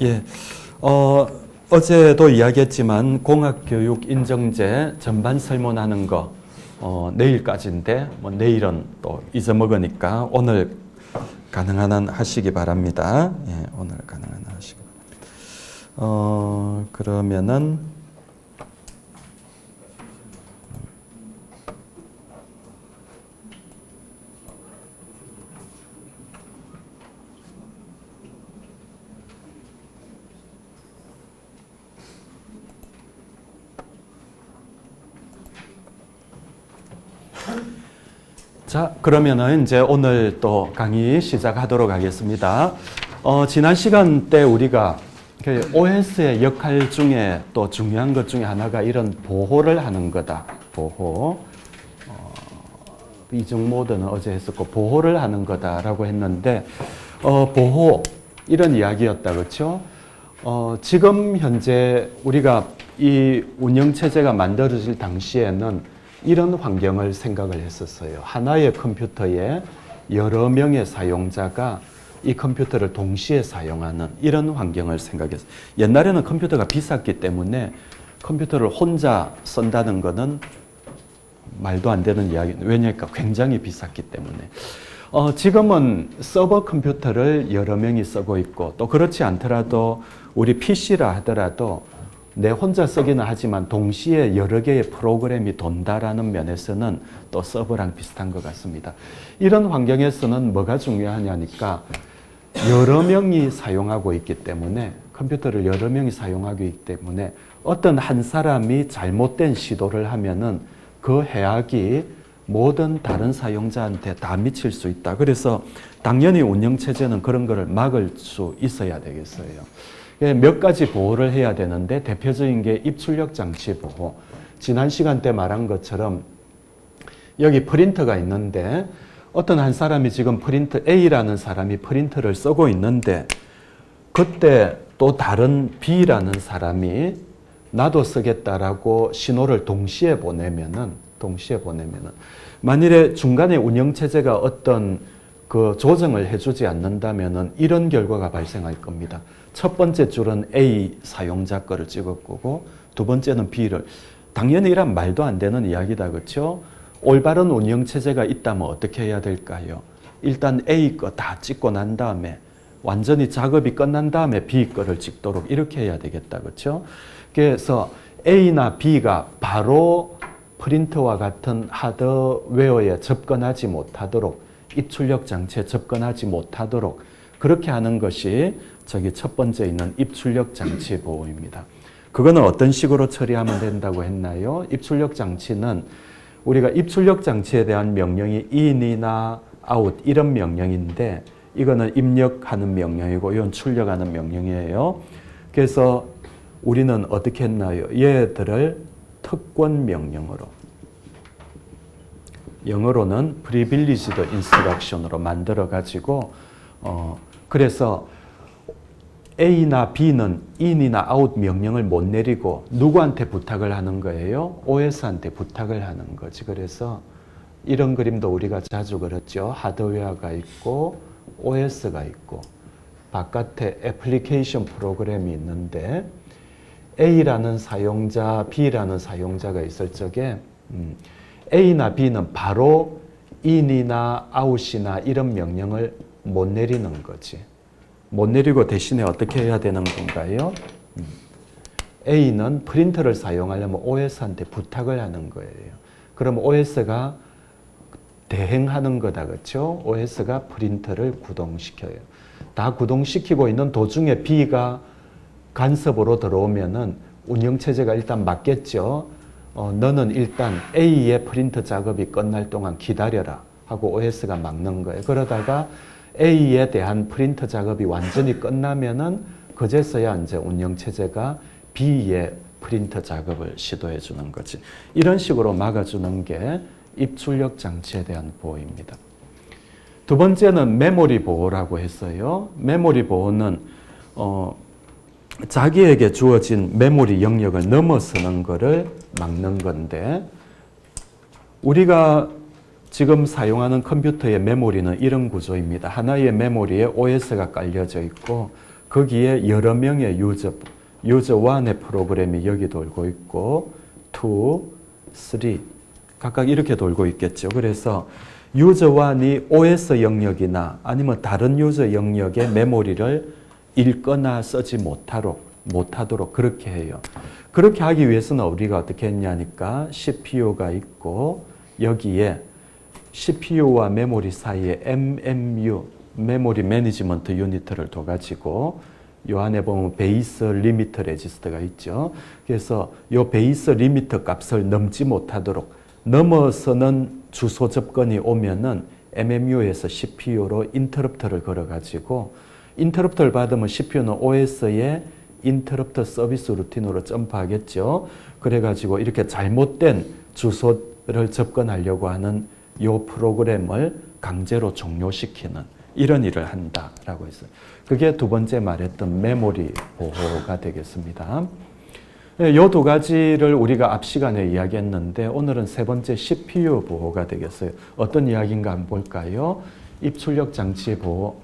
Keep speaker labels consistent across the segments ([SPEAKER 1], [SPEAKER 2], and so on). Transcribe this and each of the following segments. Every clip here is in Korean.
[SPEAKER 1] 예, 어제도 이야기했지만 공학교육 인정제 전반 설문하는 거 내일까지인데 내일은 또 잊어먹으니까 오늘 가능한 한 하시기 바랍니다. 예, 오늘 가능한 한 하시기 바랍니다. 그러면은 자, 그러면은 이제 오늘 또 강의 시작하도록 하겠습니다. 지난 시간 때 우리가 OS의 역할 중에 또 중요한 것 중에 하나가 이런 보호를 하는 거다. 보호. 이중 모드는 어제 했었고 보호를 하는 거다라고 했는데 보호 이런 이야기였다. 그렇죠? 지금 현재 우리가 이 운영 체제가 만들어질 당시에는 이런 환경을 생각을 했었어요. 하나의 컴퓨터에 여러 명의 사용자가 이 컴퓨터를 동시에 사용하는 이런 환경을 생각했어요. 옛날에는 컴퓨터가 비쌌기 때문에 컴퓨터를 혼자 쓴다는 것은 말도 안 되는 이야기입니다. 왜냐니까 굉장히 비쌌기 때문에. 지금은 서버 컴퓨터를 여러 명이 쓰고 있고 또 그렇지 않더라도 우리 PC라 하더라도 내 혼자 쓰기는 하지만 동시에 여러 개의 프로그램이 돈다라는 면에서는 또 서버랑 비슷한 것 같습니다. 이런 환경에서는 뭐가 중요하냐니까 여러 명이 사용하고 있기 때문에 컴퓨터를 여러 명이 사용하고 있기 때문에 어떤 한 사람이 잘못된 시도를 하면은 그 해악이 모든 다른 사용자한테 다 미칠 수 있다. 그래서 당연히 운영체제는 그런 거를 막을 수 있어야 되겠어요. 몇 가지 보호를 해야 되는데 대표적인 게 입출력 장치 보호. 지난 시간 때 말한 것처럼 여기 프린터가 있는데 어떤 한 사람이 지금 프린터 A라는 사람이 프린터를 쓰고 있는데 그때 또 다른 B라는 사람이 나도 쓰겠다라고 신호를 동시에 보내면은 만일에 중간에 운영체제가 어떤 그 조정을 해주지 않는다면은 이런 결과가 발생할 겁니다. 첫 번째 줄은 A 사용자 거를 찍을 거고 두 번째는 B를. 당연히 이란 말도 안 되는 이야기다. 그렇죠? 올바른 운영체제가 있다면 어떻게 해야 될까요? 일단 A 거 다 찍고 난 다음에 완전히 작업이 끝난 다음에 B 거를 찍도록 이렇게 해야 되겠다. 그렇죠? 그래서 A나 B가 바로 프린터와 같은 하드웨어에 접근하지 못하도록 입출력 장치에 접근하지 못하도록 그렇게 하는 것이 저기 첫 번째 있는 입출력 장치 보호입니다. 그거는 어떤 식으로 처리하면 된다고 했나요? 입출력 장치는 우리가 입출력 장치에 대한 명령이 in이나 out 이런 명령인데 이거는 입력하는 명령이고 이건 출력하는 명령이에요. 그래서 우리는 어떻게 했나요? 얘들을 특권 명령으로 영어로는 privileged instruction으로 만들어 가지고 그래서 A나 B는 in이나 out 명령을 못 내리고 누구한테 부탁을 하는 거예요? OS한테 부탁을 하는 거지. 그래서 이런 그림도 우리가 자주 그렸죠. 하드웨어가 있고 OS가 있고 바깥에 애플리케이션 프로그램이 있는데 A라는 사용자, B라는 사용자가 있을 적에 A나 B는 바로 in이나 out이나 이런 명령을 못 내리는 거지. 못 내리고 대신에 어떻게 해야 되는 건가요? A는 프린터를 사용하려면 OS한테 부탁을 하는 거예요. 그럼 OS가 대행하는 거다. 그렇죠? OS가 프린터를 구동시켜요. 다 구동시키고 있는 도중에 B가 간섭으로 들어오면은 운영체제가 일단 막겠죠. 너는 일단 A의 프린터 작업이 끝날 동안 기다려라 하고 OS가 막는 거예요. 그러다가 A에 대한 프린터 작업이 완전히 끝나면은 그제서야 이제 운영체제가 B의 프린터 작업을 시도해 주는 거지. 이런 식으로 막아주는 게 입출력 장치에 대한 보호입니다. 두 번째는 메모리 보호라고 했어요. 메모리 보호는 자기에게 주어진 메모리 영역을 넘어서는 것을 막는 건데 우리가 지금 사용하는 컴퓨터의 메모리는 이런 구조입니다. 하나의 메모리에 OS가 깔려져 있고 거기에 여러 명의 유저 1의 프로그램이 여기 돌고 있고 2, 3 각각 이렇게 돌고 있겠죠. 그래서 유저 1이 OS 영역이나 아니면 다른 유저 영역의 메모리를 읽거나 쓰지 못하도록 그렇게 해요. 그렇게 하기 위해서는 우리가 어떻게 했냐니까 CPU가 있고 여기에 CPU와 메모리 사이에 MMU, 메모리 매니지먼트 유니트를 둬가지고 요 안에 보면 베이스 리미트 레지스터가 있죠. 그래서 요 베이스 리미트 값을 넘지 못하도록 넘어서는 주소 접근이 오면은 MMU에서 CPU로 인터럽터를 걸어가지고 인터럽터를 받으면 CPU는 OS에 인터럽터 서비스 루틴으로 점프하겠죠. 그래가지고 이렇게 잘못된 주소를 접근하려고 하는 이 프로그램을 강제로 종료시키는 이런 일을 한다라고 했어요. 그게 두 번째 말했던 메모리 보호가 되겠습니다. 이 두 가지를 우리가 앞 시간에 이야기했는데 오늘은 세 번째 CPU 보호가 되겠어요. 어떤 이야기인가 한번 볼까요? 입출력 장치 보호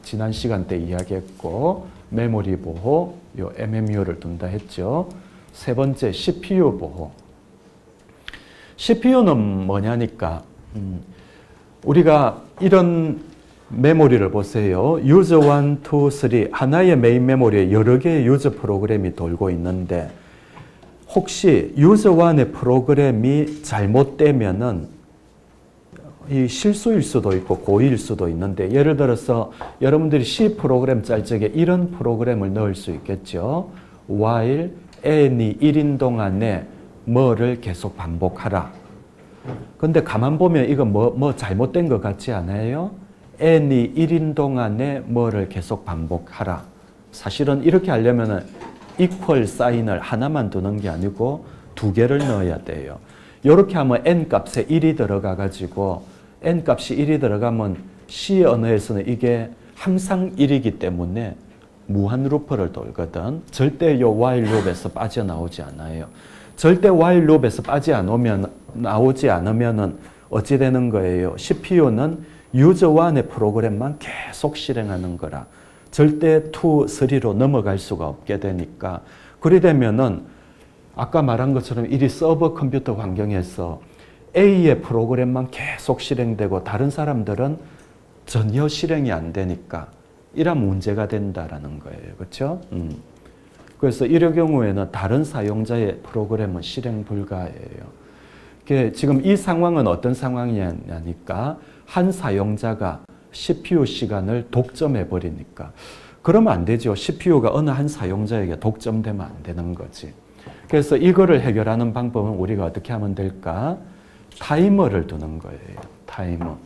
[SPEAKER 1] 지난 시간 때 이야기했고 메모리 보호, 요 MMU를 둔다 했죠. 세 번째 CPU 보호. CPU는 뭐냐니까 우리가 이런 메모리를 보세요. 유저 1, 2, 3 하나의 메인 메모리에 여러 개의 유저 프로그램이 돌고 있는데 혹시 유저 1의 프로그램이 잘못되면은 이 실수일 수도 있고 고의일 수도 있는데 예를 들어서 여러분들이 C 프로그램 짤 적에 이런 프로그램을 넣을 수 있겠죠. while n이 1인 동안에 뭐를 계속 반복하라. 근데 가만 보면 이거 뭐 잘못된 것 같지 않아요? n이 1인 동안에 뭐를 계속 반복하라. 사실은 이렇게 하려면은 equal 사인을 하나만 두는 게 아니고 두 개를 넣어야 돼요. 이렇게 하면 n 값에 1이 들어가 가지고 n 값이 1이 들어가면 C 언어에서는 이게 항상 1이기 때문에 무한 루프를 돌거든. 절대 요 while loop에서 빠져나오지 않아요. 절대 while loop에서 나오지 않으면은 어찌 되는 거예요? CPU는 유저 1의 프로그램만 계속 실행하는 거라. 절대 2, 3로 넘어갈 수가 없게 되니까 그리 되면은 아까 말한 것처럼 이 서버 컴퓨터 환경에서 A의 프로그램만 계속 실행되고 다른 사람들은 전혀 실행이 안 되니까 이런 문제가 된다라는 거예요. 그렇죠? 그래서 이럴 경우에는 다른 사용자의 프로그램은 실행 불가예요. 지금 이 상황은 어떤 상황이냐니까 한 사용자가 CPU 시간을 독점해 버리니까 그러면 안 되죠. CPU가 어느 한 사용자에게 독점되면 안 되는 거지. 그래서 이거를 해결하는 방법은 우리가 어떻게 하면 될까? 타이머를 두는 거예요. 타이머.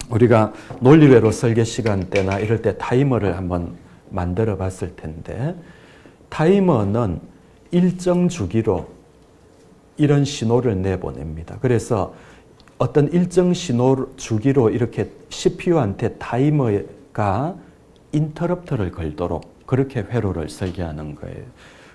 [SPEAKER 1] 우리가 논리외로 설계 시간 때나 이럴 때 타이머를 한번 만들어 봤을 텐데 타이머는 일정 주기로 이런 신호를 내보냅니다. 그래서 어떤 일정 신호 주기로 이렇게 CPU한테 타이머가 인터럽터를 걸도록 그렇게 회로를 설계하는 거예요.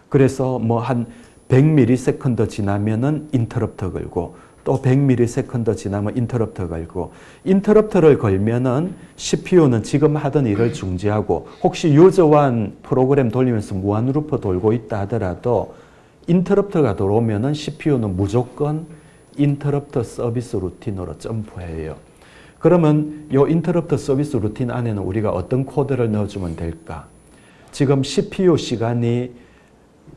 [SPEAKER 1] 그래서 뭐 한 100ms 지나면은 인터럽터 걸고 또 100ms 지나면 인터럽터 걸고 인터럽터를 걸면은 CPU는 지금 하던 일을 중지하고 혹시 유저 1 프로그램 돌리면서 무한 루프 돌고 있다 하더라도 인터럽터가 들어오면은 CPU는 무조건 인터럽터 서비스 루틴으로 점프해요. 그러면 이 인터럽터 서비스 루틴 안에는 우리가 어떤 코드를 넣어주면 될까? 지금 CPU 시간이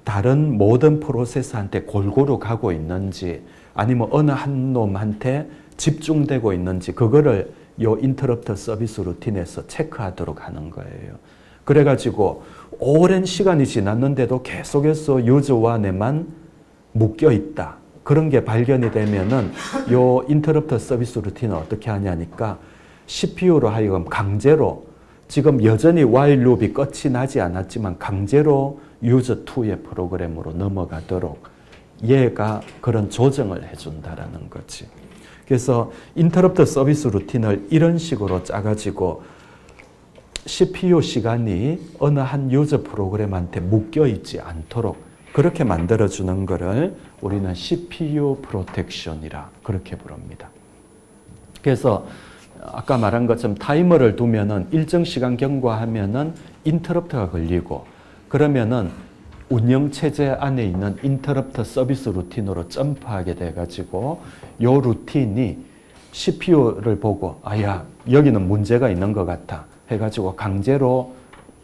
[SPEAKER 1] 다른 모든 프로세서한테 골고루 가고 있는지 아니면 어느 한 놈한테 집중되고 있는지 그거를 이 인터럽터 서비스 루틴에서 체크하도록 하는 거예요. 그래가지고 오랜 시간이 지났는데도 계속해서 유저 1에만 묶여 있다. 그런 게 발견이 되면은 이 인터럽터 서비스 루틴은 어떻게 하냐니까 CPU로 하여금 강제로 지금 여전히 while loop이 끝이 나지 않았지만 강제로 유저 2의 프로그램으로 넘어가도록 얘가 그런 조정을 해준다라는 거지. 그래서 인터럽터 서비스 루틴을 이런 식으로 짜가지고 CPU 시간이 어느 한 유저 프로그램한테 묶여 있지 않도록 그렇게 만들어주는 거를 우리는 CPU 프로텍션이라 그렇게 부릅니다. 그래서 아까 말한 것처럼 타이머를 두면은 일정 시간 경과하면은 인터럽트가 걸리고 그러면은 운영체제 안에 있는 인터럽트 서비스 루틴으로 점프하게 돼가지고 요 루틴이 CPU를 보고 아야 여기는 문제가 있는 것 같아 해가지고 강제로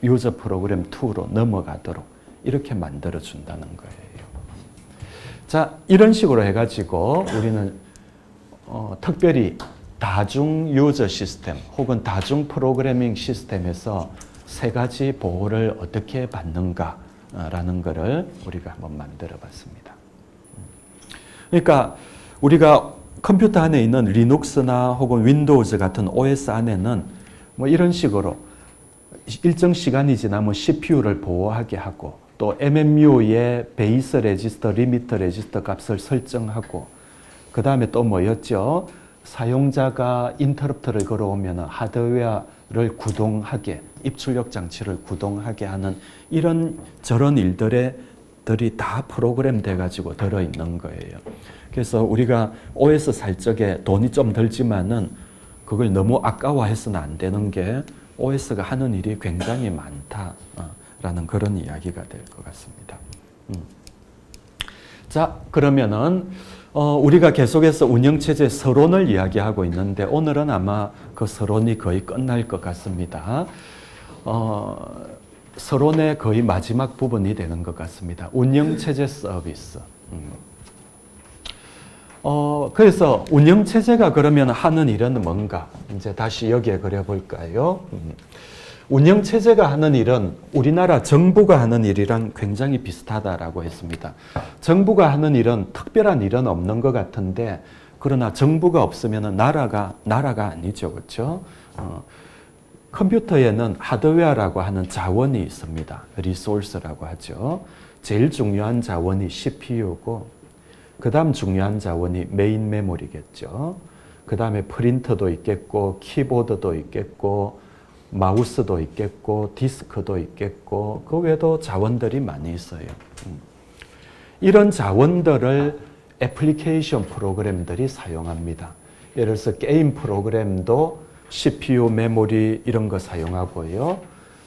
[SPEAKER 1] 유저 프로그램 2로 넘어가도록 이렇게 만들어 준다는 거예요. 자, 이런 식으로 해가지고 우리는 특별히 다중 유저 시스템 혹은 다중 프로그래밍 시스템에서 세 가지 보호를 어떻게 받는가라는 것을 우리가 한번 만들어 봤습니다. 그러니까 우리가 컴퓨터 안에 있는 리눅스나 혹은 윈도우즈 같은 OS 안에는 뭐 이런 식으로 일정 시간이 지나면 CPU를 보호하게 하고 또 MMU의 베이스 레지스터, 리미터 레지스터 값을 설정하고 그 다음에 또 뭐였죠? 사용자가 인터럽트를 걸어오면 하드웨어를 구동하게, 입출력 장치를 구동하게 하는 이런 저런 일들이 다 프로그램 돼가지고 들어있는 거예요. 그래서 우리가 OS 살 적에 돈이 좀 들지만은 그걸 너무 아까워해서는 안 되는 게 OS가 하는 일이 굉장히 많다라는 그런 이야기가 될 것 같습니다. 자, 그러면은 우리가 계속해서 운영체제 서론을 이야기하고 있는데 오늘은 아마 그 서론이 거의 끝날 것 같습니다. 서론의 거의 마지막 부분이 되는 것 같습니다. 운영체제 서비스. 그래서 운영체제가 그러면 하는 일은 뭔가? 이제 다시 여기에 그려볼까요? 운영체제가 하는 일은 우리나라 정부가 하는 일이랑 굉장히 비슷하다라고 했습니다. 정부가 하는 일은 특별한 일은 없는 것 같은데, 그러나 정부가 없으면 나라가 아니죠. 그렇죠? 컴퓨터에는 하드웨어라고 하는 자원이 있습니다. 리소스라고 하죠. 제일 중요한 자원이 CPU고, 그 다음 중요한 자원이 메인 메모리겠죠. 그 다음에 프린터도 있겠고, 키보드도 있겠고, 마우스도 있겠고, 디스크도 있겠고, 그 외에도 자원들이 많이 있어요. 이런 자원들을 애플리케이션 프로그램들이 사용합니다. 예를 들어서 게임 프로그램도 CPU, 메모리 이런 거 사용하고요.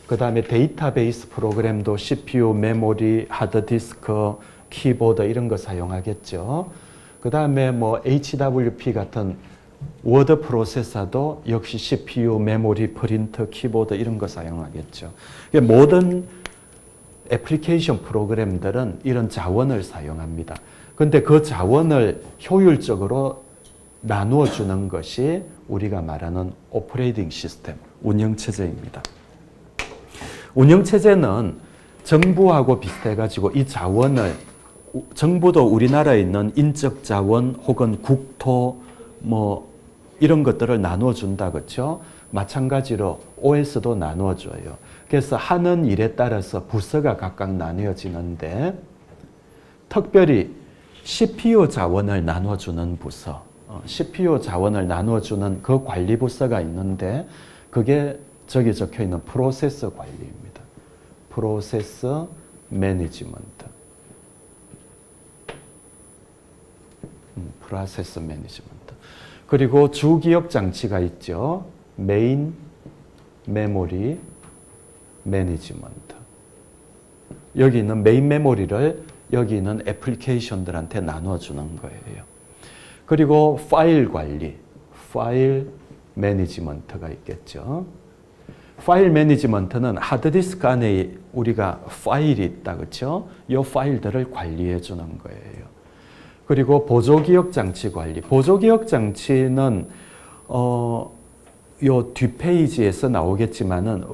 [SPEAKER 1] 그 다음에 데이터베이스 프로그램도 CPU, 메모리, 하드디스크, 키보드 이런 거 사용하겠죠. 그 다음에 뭐 HWP 같은 워드 프로세서도 역시 CPU, 메모리, 프린터, 키보드 이런 거 사용하겠죠. 모든 애플리케이션 프로그램들은 이런 자원을 사용합니다. 그런데 그 자원을 효율적으로 나누어 주는 것이 우리가 말하는 오퍼레이팅 시스템, 운영체제입니다. 운영체제는 정부하고 비슷해가지고 이 자원을 정부도 우리나라에 있는 인적 자원 혹은 국토 뭐 이런 것들을 나누어 준다 그렇죠? 마찬가지로 OS도 나누어 줘요. 그래서 하는 일에 따라서 부서가 각각 나뉘어지는데 특별히 CPU 자원을 나누어 주는 부서, CPU 자원을 나누어 주는 그 관리 부서가 있는데 그게 저기 적혀 있는 프로세서 관리입니다. 프로세서 매니지먼트. 프로세서 매니지먼트. 그리고 주기억 장치가 있죠. 메인 메모리 매니지먼트. 여기 있는 메인 메모리를 여기 있는 애플리케이션들한테 나눠주는 거예요. 그리고 파일 관리, 파일 매니지먼트가 있겠죠. 파일 매니지먼트는 하드디스크 안에 우리가 파일이 있다, 그렇죠? 이 파일들을 관리해 주는 거예요. 그리고 보조기억 장치 관리. 보조기억 장치는 요 뒷페이지에서 나오겠지만은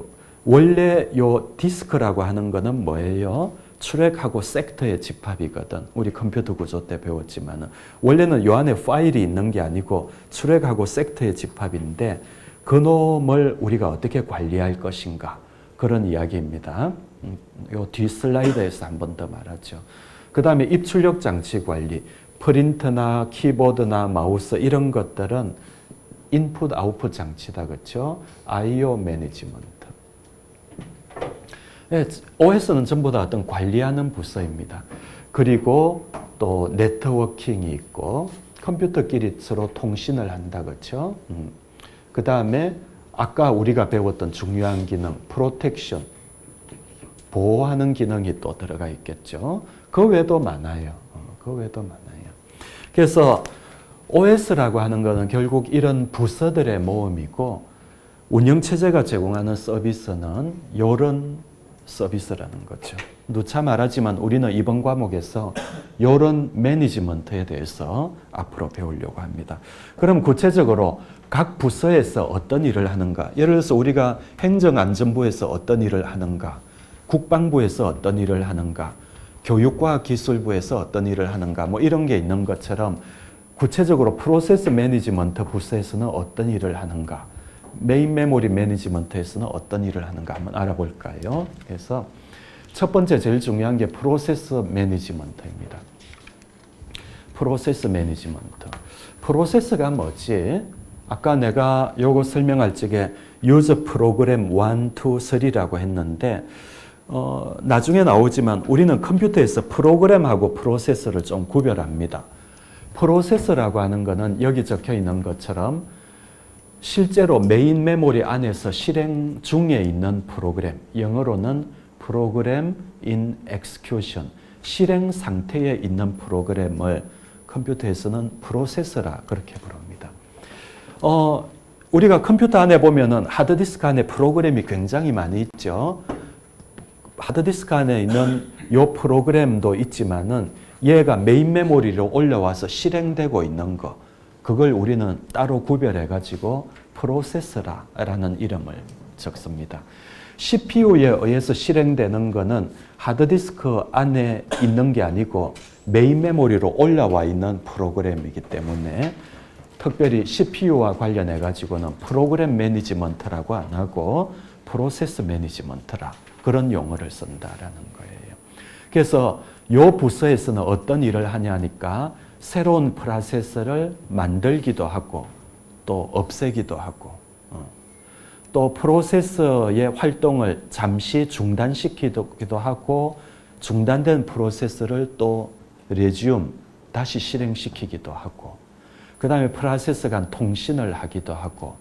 [SPEAKER 1] 원래 요 디스크라고 하는 거는 뭐예요? 출력하고 섹터의 집합이거든. 우리 컴퓨터 구조 때 배웠지만은 원래는 요 안에 파일이 있는 게 아니고 출력하고 섹터의 집합인데 그놈을 우리가 어떻게 관리할 것인가 그런 이야기입니다. 요 뒤 슬라이드에서 한 번 더 말하죠. 그 다음에 입출력 장치 관리, 프린터나 키보드나 마우스 이런 것들은 인풋 아웃풋 장치다 그렇죠? I/O 매니지먼트. 네, OS는 전부 다 어떤 관리하는 부서입니다. 그리고 또 네트워킹이 있고 컴퓨터끼리 서로 통신을 한다 그렇죠? 그 다음에 아까 우리가 배웠던 중요한 기능, 프로텍션, 보호하는 기능이 또 들어가 있겠죠. 그 외에도 많아요. 그 외에도 많아요. 그래서 OS라고 하는 것은 결국 이런 부서들의 모음이고 운영체제가 제공하는 서비스는 이런 서비스라는 거죠. 누차 말하지만 우리는 이번 과목에서 이런 매니지먼트에 대해서 앞으로 배우려고 합니다. 그럼 구체적으로 각 부서에서 어떤 일을 하는가? 예를 들어서 우리가 행정안전부에서 어떤 일을 하는가? 국방부에서 어떤 일을 하는가? 교육과학기술부에서 어떤 일을 하는가? 뭐 이런 게 있는 것처럼 구체적으로 프로세스 매니지먼트 부서에서는 어떤 일을 하는가? 메인 메모리 매니지먼트에서는 어떤 일을 하는가 한번 알아볼까요? 그래서 첫 번째 제일 중요한 게 프로세스 매니지먼트입니다. 프로세스 매니지먼트. 프로세스가 뭐지? 아까 내가 요거 설명할 적에 유저 프로그램 1, 2, 3라고 했는데 나중에 나오지만 우리는 컴퓨터에서 프로그램하고 프로세스를 좀 구별합니다. 프로세스라고 하는 거는 여기 적혀 있는 것처럼 실제로 메인 메모리 안에서 실행 중에 있는 프로그램, 영어로는 프로그램 in execution, 실행 상태에 있는 프로그램을 컴퓨터에서는 프로세서라 그렇게 부릅니다. 우리가 컴퓨터 안에 보면은 하드디스크 안에 프로그램이 굉장히 많이 있죠. 하드디스크 안에 있는 이 프로그램도 있지만은 얘가 메인 메모리로 올라와서 실행되고 있는 거, 그걸 우리는 따로 구별해 가지고 프로세서라는 이름을 적습니다. CPU에 의해서 실행되는 거는 하드디스크 안에 있는 게 아니고 메인 메모리로 올라와 있는 프로그램이기 때문에 특별히 CPU와 관련해 가지고는 프로그램 매니지먼트라고 안 하고 프로세스 매니지먼트라 그런 용어를 쓴다라는 거예요. 그래서 이 부서에서는 어떤 일을 하냐니까 새로운 프로세서를 만들기도 하고 또 없애기도 하고 또 프로세서의 활동을 잠시 중단시키기도 하고 중단된 프로세서를 또 레지움 다시 실행시키기도 하고 그 다음에 프로세서 간 통신을 하기도 하고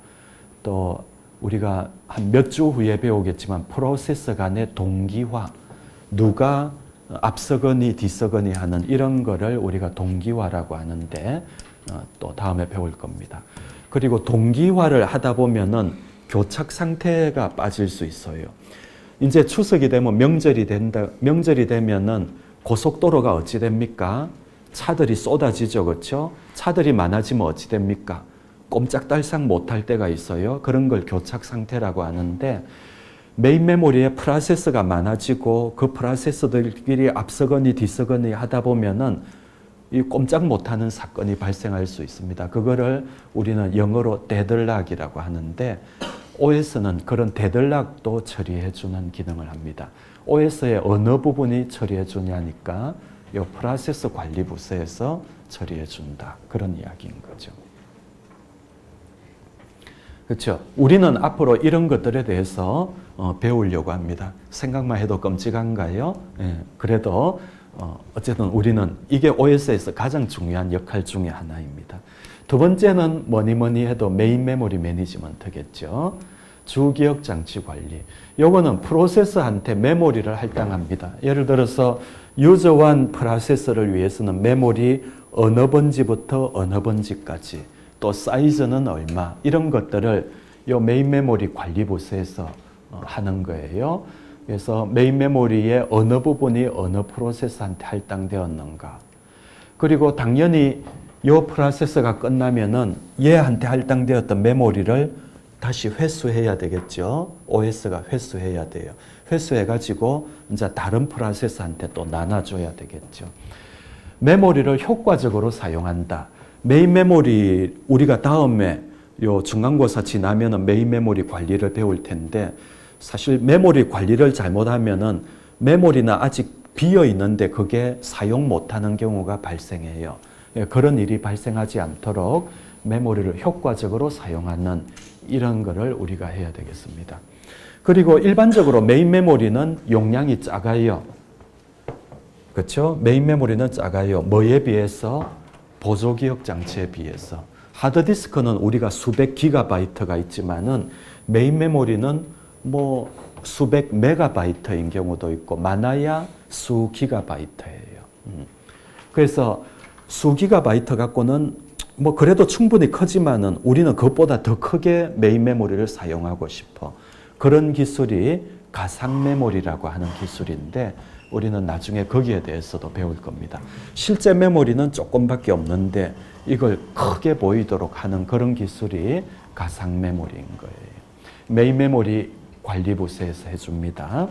[SPEAKER 1] 또 우리가 한 몇 주 후에 배우겠지만 프로세서 간의 동기화, 누가 앞서거니 뒤서거니 하는 이런 거를 우리가 동기화라고 하는데 또 다음에 배울 겁니다. 그리고 동기화를 하다 보면은 교착 상태가 빠질 수 있어요. 이제 추석이 되면 명절이 되면은 고속도로가 어찌 됩니까? 차들이 쏟아지죠, 그렇죠? 차들이 많아지면 어찌 됩니까? 꼼짝달싹 못할 때가 있어요. 그런 걸 교착 상태라고 하는데 메인 메모리에 프로세서가 많아지고 그 프로세서들끼리 앞서거니 뒤서거니 하다 보면은 이 꼼짝 못하는 사건이 발생할 수 있습니다. 그거를 우리는 영어로 데들락이라고 하는데 OS는 그런 데들락도 처리해주는 기능을 합니다. OS의 어느 부분이 처리해주냐니까 이 프로세서 관리 부서에서 처리해준다. 그런 이야기인 거죠. 그렇죠. 우리는 앞으로 이런 것들에 대해서 배우려고 합니다. 생각만 해도 끔찍한가요? 예, 그래도 어쨌든 우리는 이게 OS에서 가장 중요한 역할 중에 하나입니다. 두 번째는 뭐니 해도 메인 메모리 매니지먼트겠죠. 주기억 장치 관리. 요거는 프로세서한테 메모리를 할당합니다. 예를 들어서 유저 1 프로세서를 위해서는 메모리 어느 번지부터 어느 번지까지 또 사이즈는 얼마 이런 것들을 요 메인 메모리 관리 부서에서 하는 거예요. 그래서 메인 메모리의 어느 부분이 어느 프로세서한테 할당되었는가. 그리고 당연히 요 프로세서가 끝나면은 얘한테 할당되었던 메모리를 다시 회수해야 되겠죠. OS가 회수해야 돼요. 회수해가지고 이제 다른 프로세서한테 또 나눠줘야 되겠죠. 메모리를 효과적으로 사용한다. 메인 메모리 우리가 다음에 요 중간고사 지나면은 메인 메모리 관리를 배울 텐데 사실 메모리 관리를 잘못하면은 메모리는 아직 비어 있는데 그게 사용 못하는 경우가 발생해요. 그런 일이 발생하지 않도록 메모리를 효과적으로 사용하는 이런 거를 우리가 해야 되겠습니다. 그리고 일반적으로 메인 메모리는 용량이 작아요. 그렇죠? 메인 메모리는 작아요. 뭐에 비해서? 보조기억 장치에 비해서. 하드디스크는 우리가 수백 기가바이트가 있지만은 메인 메모리는 뭐 수백 메가바이트인 경우도 있고 많아야 수 기가바이트예요. 그래서 수 기가바이트 갖고는 뭐 그래도 충분히 크지만은 우리는 그것보다 더 크게 메인 메모리를 사용하고 싶어. 그런 기술이 가상 메모리라고 하는 기술인데 우리는 나중에 거기에 대해서도 배울 겁니다. 실제 메모리는 조금밖에 없는데 이걸 크게 보이도록 하는 그런 기술이 가상 메모리인 거예요. 메인 메모리 관리 부서에서 해줍니다.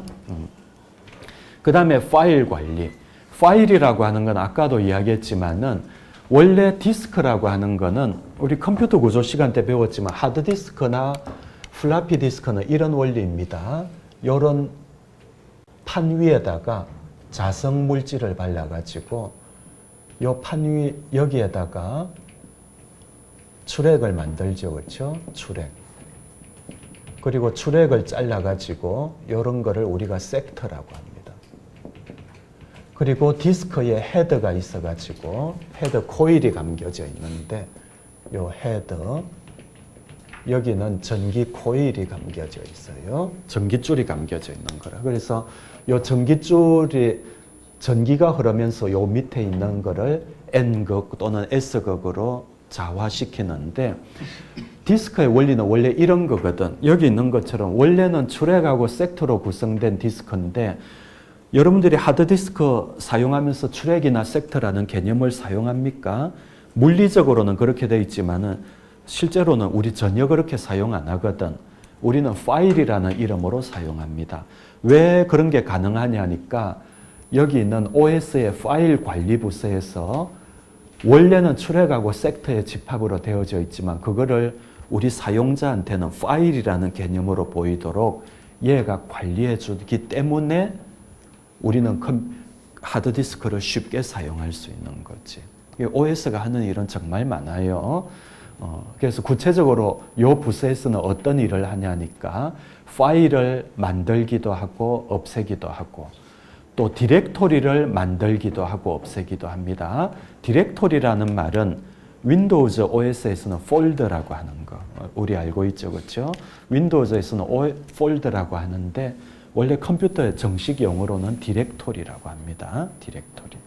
[SPEAKER 1] 그 다음에 파일 관리. 파일이라고 하는 건 아까도 이야기했지만은 원래 디스크라고 하는 거는 우리 컴퓨터 구조 시간 때 배웠지만 하드디스크나 플라피 디스크는 이런 원리입니다. 이런 판 위에다가 자성 물질을 발라가지고 이 판 위 여기에다가 출액을 만들죠, 그렇죠? 출액. 그리고 출액을 잘라가지고 이런 거를 우리가 섹터라고 합니다. 그리고 디스크에 헤드가 있어가지고 헤드 코일이 감겨져 있는데 이 헤드 여기는 전기 코일이 감겨져 있어요. 전기줄이 감겨져 있는 거라. 그래서 이 전기줄이 전기가 흐르면서 요 밑에 있는 거를 N극 또는 S극으로 자화시키는데 디스크의 원리는 원래 이런 거거든. 여기 있는 것처럼 원래는 출액하고 섹터로 구성된 디스크인데 여러분들이 하드디스크 사용하면서 출액이나 섹터라는 개념을 사용합니까? 물리적으로는 그렇게 되어 있지만은 실제로는 우리 전혀 그렇게 사용 안 하거든. 우리는 파일이라는 이름으로 사용합니다. 왜 그런 게 가능하냐니까 여기 있는 OS의 파일 관리 부서에서 원래는 출액하고 섹터의 집합으로 되어져 있지만 그거를 우리 사용자한테는 파일이라는 개념으로 보이도록 얘가 관리해 주기 때문에 우리는 하드디스크를 쉽게 사용할 수 있는 거지. OS가 하는 일은 정말 많아요. 그래서 구체적으로 이 부서에서는 어떤 일을 하냐니까 파일을 만들기도 하고 없애기도 하고 또 디렉토리를 만들기도 하고 없애기도 합니다. 디렉토리라는 말은 윈도우즈 OS에서는 폴더라고 하는 거 우리 알고 있죠, 그렇죠? 윈도우즈에서는 폴더라고 하는데 원래 컴퓨터의 정식 용어로는 디렉토리라고 합니다. 디렉토리.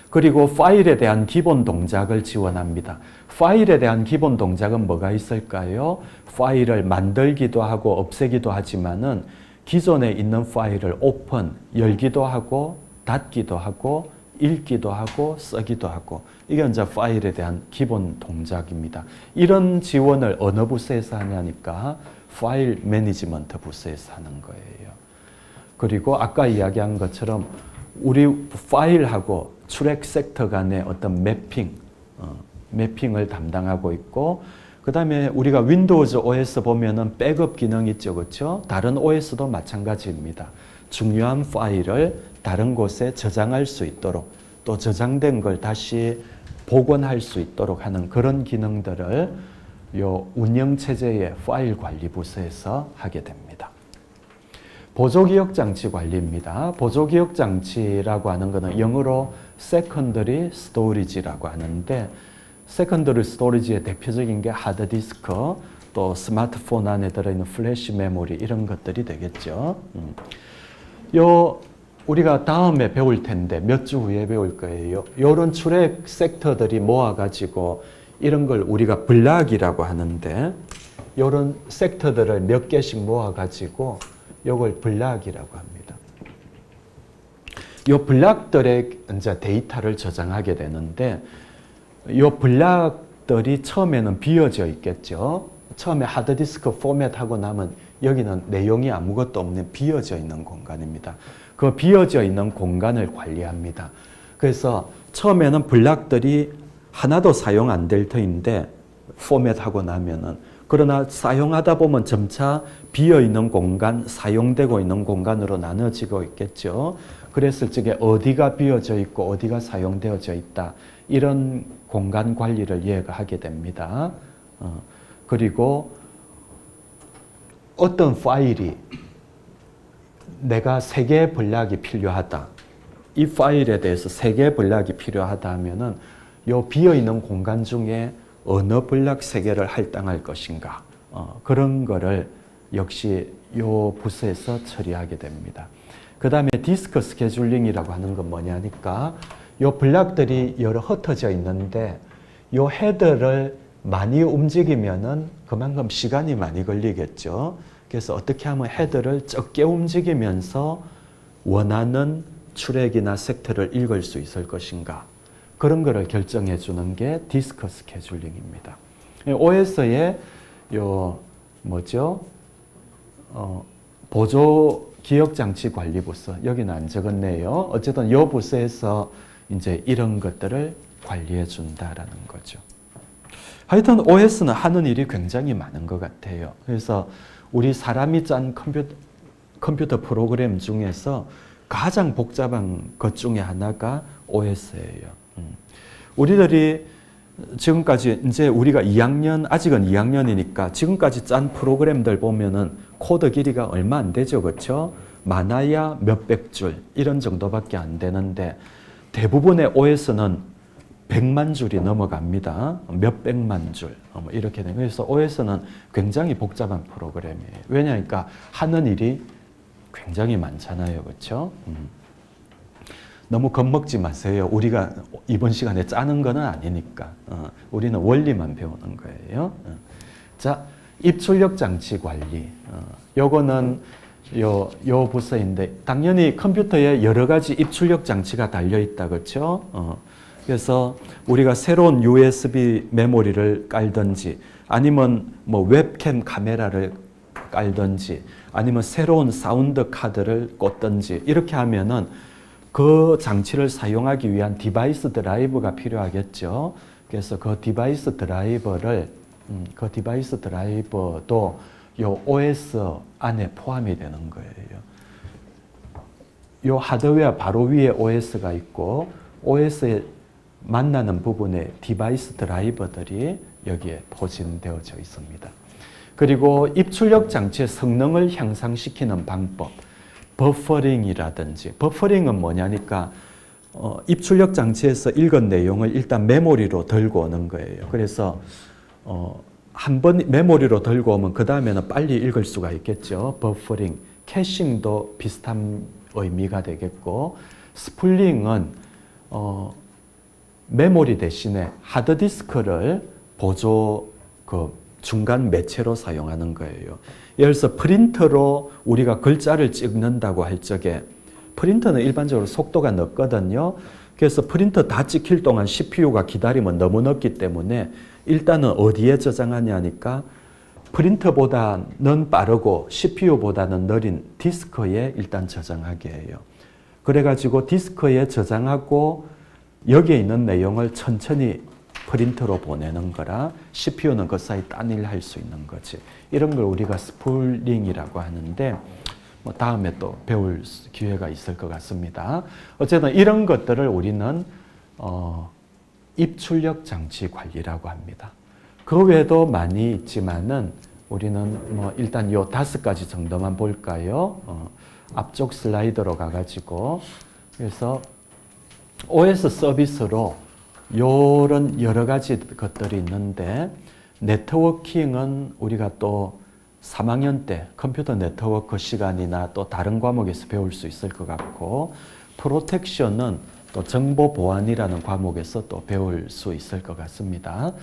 [SPEAKER 1] 그리고 파일에 대한 기본 동작을 지원합니다. 파일에 대한 기본 동작은 뭐가 있을까요? 파일을 만들기도 하고 없애기도 하지만은 기존에 있는 파일을 오픈, 열기도 하고 닫기도 하고 읽기도 하고 쓰기도 하고 이게 이제 파일에 대한 기본 동작입니다. 이런 지원을 어느 부서에서 하냐니까 파일 매니지먼트 부서에서 하는 거예요. 그리고 아까 이야기한 것처럼 우리 파일하고 출액 섹터 간의 어떤 매핑을 담당하고 있고 그 다음에 우리가 윈도우즈 OS 보면은 백업 기능 있죠, 그렇죠? 다른 OS도 마찬가지입니다. 중요한 파일을 다른 곳에 저장할 수 있도록 또 저장된 걸 다시 복원할 수 있도록 하는 그런 기능들을 요 운영체제의 파일 관리 부서에서 하게 됩니다. 보조기억장치 관리입니다. 보조기억장치라고 하는 것은 영어로 secondary storage라고 하는데 세컨더리 스토리지의 대표적인 게 하드디스크, 또 스마트폰 안에 들어있는 플래시 메모리 이런 것들이 되겠죠. 우리가 다음에 배울 텐데 몇 주 후에 배울 거예요. 이런 출액 섹터들이 모아가지고 이런 걸 우리가 블락이라고 하는데 이런 섹터들을 몇 개씩 모아가지고 이걸 블락이라고 합니다. 이 블락들의 이제 데이터를 저장하게 되는데 이 블락들이 처음에는 비어져 있겠죠. 처음에 하드디스크 포맷하고 나면 여기는 내용이 아무것도 없는 비어져 있는 공간입니다. 그 비어져 있는 공간을 관리합니다. 그래서 처음에는 블락들이 하나도 사용 안 될 터인데 포맷하고 나면은 그러나 사용하다 보면 점차 비어 있는 공간, 사용되고 있는 공간으로 나눠지고 있겠죠. 그랬을 적에 어디가 비어져 있고 어디가 사용되어져 있다. 이런 공간 관리를 얘가 하게 됩니다. 그리고 어떤 파일이 내가 3개의 블락이 필요하다. 이 파일에 대해서 3개의 블락이 필요하다 하면은 요 비어있는 공간 중에 어느 블록 세개를 할당할 것인가, 그런 거를 역시 요 부서에서 처리하게 됩니다. 그 다음에 디스크 스케줄링이라고 하는 건 뭐냐니까 요 블록들이 여러 흩어져 있는데 요 헤더를 많이 움직이면은 그만큼 시간이 많이 걸리겠죠. 그래서 어떻게 하면 헤더를 적게 움직이면서 원하는 출력이나 섹터를 읽을 수 있을 것인가, 그런 거를 결정해 주는 게 디스크 스케줄링입니다. OS의 요 뭐죠? 보조 기억 장치 관리 부서, 여기는 안 적었네요. 어쨌든 요 부서에서 이제 이런 것들을 관리해 준다라는 거죠. 하여튼 OS는 하는 일이 굉장히 많은 것 같아요. 그래서 우리 사람이 짠 컴퓨터 프로그램 중에서 가장 복잡한 것 중에 하나가 OS예요. 우리들이 지금까지 이제 우리가 2학년, 아직은 2학년이니까 지금까지 짠 프로그램들 보면은 코드 길이가 얼마 안 되죠. 그렇죠? 많아야 몇백 줄 이런 정도밖에 안 되는데 대부분의 OS는 100만 줄이 넘어갑니다. 몇백만 줄 이렇게 되는. 그래서 OS는 굉장히 복잡한 프로그램이에요. 왜냐니까 하는 일이 굉장히 많잖아요. 그렇죠? 너무 겁먹지 마세요. 우리가 이번 시간에 짜는 거는 아니니까. 우리는 원리만 배우는 거예요. 자, 입출력 장치 관리. 요거는 요 부서인데 당연히 컴퓨터에 여러 가지 입출력 장치가 달려 있다. 그렇죠? 그래서 우리가 새로운 USB 메모리를 깔든지 아니면 뭐 웹캠 카메라를 깔든지 아니면 새로운 사운드 카드를 꽂든지 이렇게 하면은 그 장치를 사용하기 위한 디바이스 드라이버가 필요하겠죠. 그래서 그 디바이스 드라이버도 요 OS 안에 포함이 되는 거예요. 요 하드웨어 바로 위에 OS가 있고 OS에 만나는 부분에 디바이스 드라이버들이 여기에 포진되어져 있습니다. 그리고 입출력 장치의 성능을 향상시키는 방법, 버퍼링이라든지, 버퍼링은 뭐냐니까 입출력 장치에서 읽은 내용을 일단 메모리로 들고 오는 거예요. 그래서 한 번 메모리로 들고 오면 그 다음에는 빨리 읽을 수가 있겠죠. 버퍼링, 캐싱도 비슷한 의미가 되겠고, 스플링은 메모리 대신에 하드디스크를 보조 중간 매체로 사용하는 거예요. 예를 들어서 프린터로 우리가 글자를 찍는다고 할 적에 프린터는 일반적으로 속도가 늦거든요. 그래서 프린터 다 찍힐 동안 CPU가 기다리면 너무 늦기 때문에 일단은 어디에 저장하냐니까 프린터보다는 빠르고 CPU보다는 느린 디스크에 일단 저장하게 해요. 그래가지고 디스크에 저장하고 여기에 있는 내용을 천천히 프린터로 보내는 거라 CPU는 그 사이 딴 일 할 수 있는 거지. 이런 걸 우리가 스플링이라고 하는데 뭐 다음에 또 배울 기회가 있을 것 같습니다. 어쨌든 이런 것들을 우리는 입출력 장치 관리라고 합니다. 그 외에도 많이 있지만은 우리는 뭐 일단 요 5가지 정도만 볼까요? 앞쪽 슬라이드로 가가지고 그래서 OS 서비스로 요런 여러 가지 것들이 있는데 네트워킹은 우리가 또 3학년 때 컴퓨터 네트워크 시간이나 또 다른 과목에서 배울 수 있을 것 같고 프로텍션은 또 정보 보안이라는 과목에서 또 배울 수 있을 것 같습니다.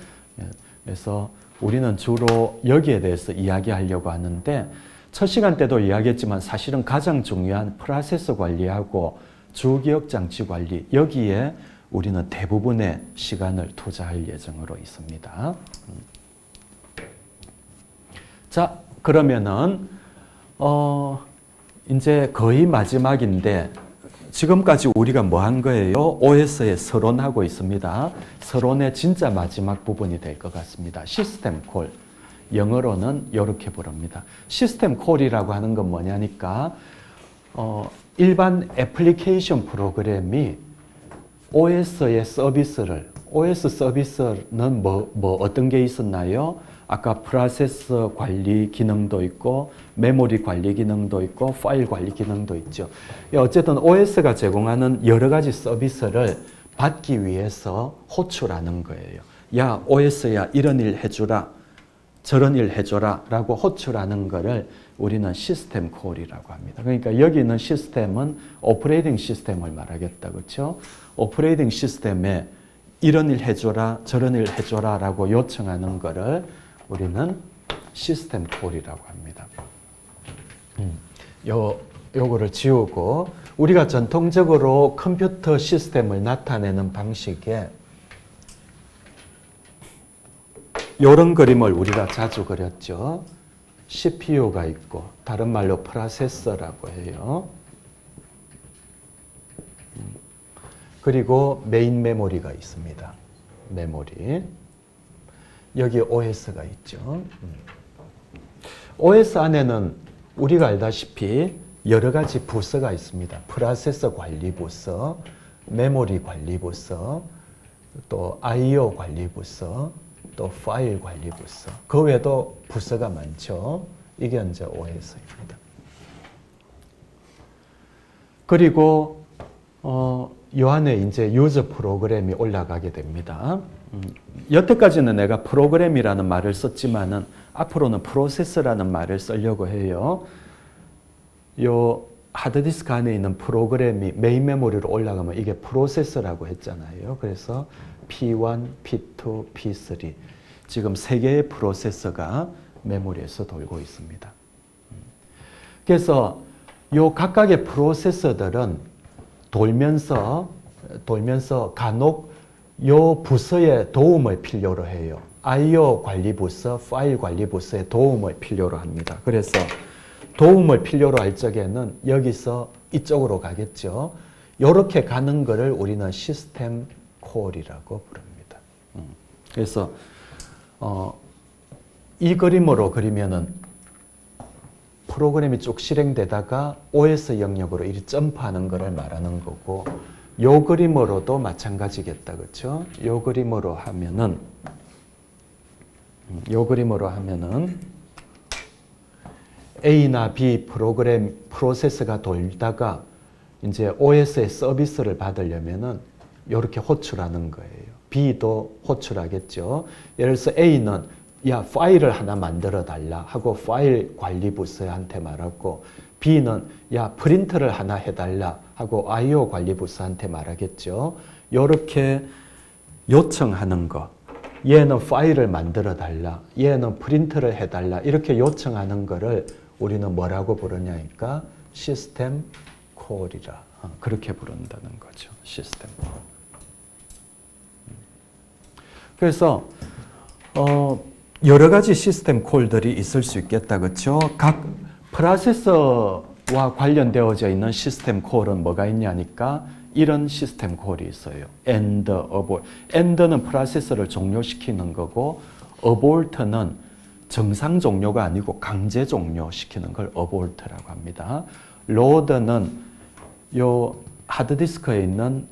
[SPEAKER 1] 그래서 우리는 주로 여기에 대해서 이야기하려고 하는데 첫 시간 때도 이야기했지만 사실은 가장 중요한 프로세서 관리하고 주기억 장치 관리 여기에 우리는 대부분의 시간을 투자할 예정으로 있습니다. 자, 그러면은 이제 거의 마지막인데 지금까지 우리가 뭐 한 거예요? OS에 서론하고 있습니다. 서론의 진짜 마지막 부분이 될 것 같습니다. 시스템 콜. 영어로는 이렇게 부릅니다. 시스템 콜이라고 하는 건 뭐냐니까 일반 애플리케이션 프로그램이 OS의 서비스를, OS 서비스는 뭐 어떤 게 있었나요? 아까 프로세서 관리 기능도 있고 메모리 관리 기능도 있고 파일 관리 기능도 있죠. 어쨌든 OS가 제공하는 여러 가지 서비스를 받기 위해서 호출하는 거예요. 야, OS야, 이런 일 해주라, 저런 일 해줘라 라고 호출하는 거를 우리는 시스템 콜이라고 합니다. 그러니까 여기 있는 시스템은 오퍼레이팅 시스템을 말하겠다. 그렇죠? 오퍼레이팅 시스템에 이런 일 해줘라, 저런 일 해줘라 라고 요청하는 거를 우리는 시스템 콜이라고 합니다. 요거를 지우고 우리가 전통적으로 컴퓨터 시스템을 나타내는 방식에 이런 그림을 우리가 자주 그렸죠. CPU가 있고 다른 말로 프로세서라고 해요. 그리고 메인 메모리가 있습니다. 메모리. 여기 OS가 있죠. OS 안에는 우리가 알다시피 여러 가지 부서가 있습니다. 프로세서 관리 부서, 메모리 관리 부서, 또 I/O 관리 부서, 또 파일 관리 부서. 그 외에도 부서가 많죠. 이게 이제 OS입니다. 그리고 요 안에 이제 유저 프로그램이 올라가게 됩니다. 여태까지는 내가 프로그램이라는 말을 썼지만은 앞으로는 프로세서라는 말을 쓰려고 해요. 요 하드디스크 안에 있는 프로그램이 메인 메모리로 올라가면 이게 프로세서라고 했잖아요. 그래서 P1, P2, P3 지금 3개의 프로세서가 메모리에서 돌고 있습니다. 그래서 요 각각의 프로세서들은 돌면서 간혹 요 부서의 도움을 필요로 해요. I/O 관리 부서, 파일 관리 부서의 도움을 필요로 합니다. 그래서 도움을 필요로 할 적에는 여기서 이쪽으로 가겠죠. 이렇게 가는 거를 우리는 시스템 콜이라고 부릅니다. 그래서 이 그림으로 그리면은 프로그램이 쭉 실행되다가 OS 영역으로 이리 점프하는 것을 말하는 거고, 요 그림으로도 마찬가지겠다, 그렇죠? 요 그림으로 하면은 A나 B 프로세서가 돌다가 이제 OS의 서비스를 받으려면은 이렇게 호출하는 거예요. B도 호출하겠죠. 예를 들어서 A는 야, 파일을 하나 만들어 달라 하고 파일 관리 부서한테 말하고, B는 야, 프린터를 하나 해달라 하고 I/O 관리 부서한테 말하겠죠. 이렇게 요청하는 거. 얘는 파일을 만들어 달라, 얘는 프린터를 해달라, 이렇게 요청하는 거를 우리는 뭐라고 부르냐니까 시스템 콜이라 그렇게 부른다는 거죠. 시스템 콜. 그래서 여러 가지 시스템 콜들이 있을 수 있겠다, 그렇죠? 각 프로세서와 관련되어져 있는 시스템 콜은 뭐가 있냐니까 이런 시스템 콜이 있어요. end, abort. end는 프로세서를 종료시키는 거고, abort는 정상 종료가 아니고 강제 종료시키는 걸 abort라고 합니다. load는 요 하드디스크에 있는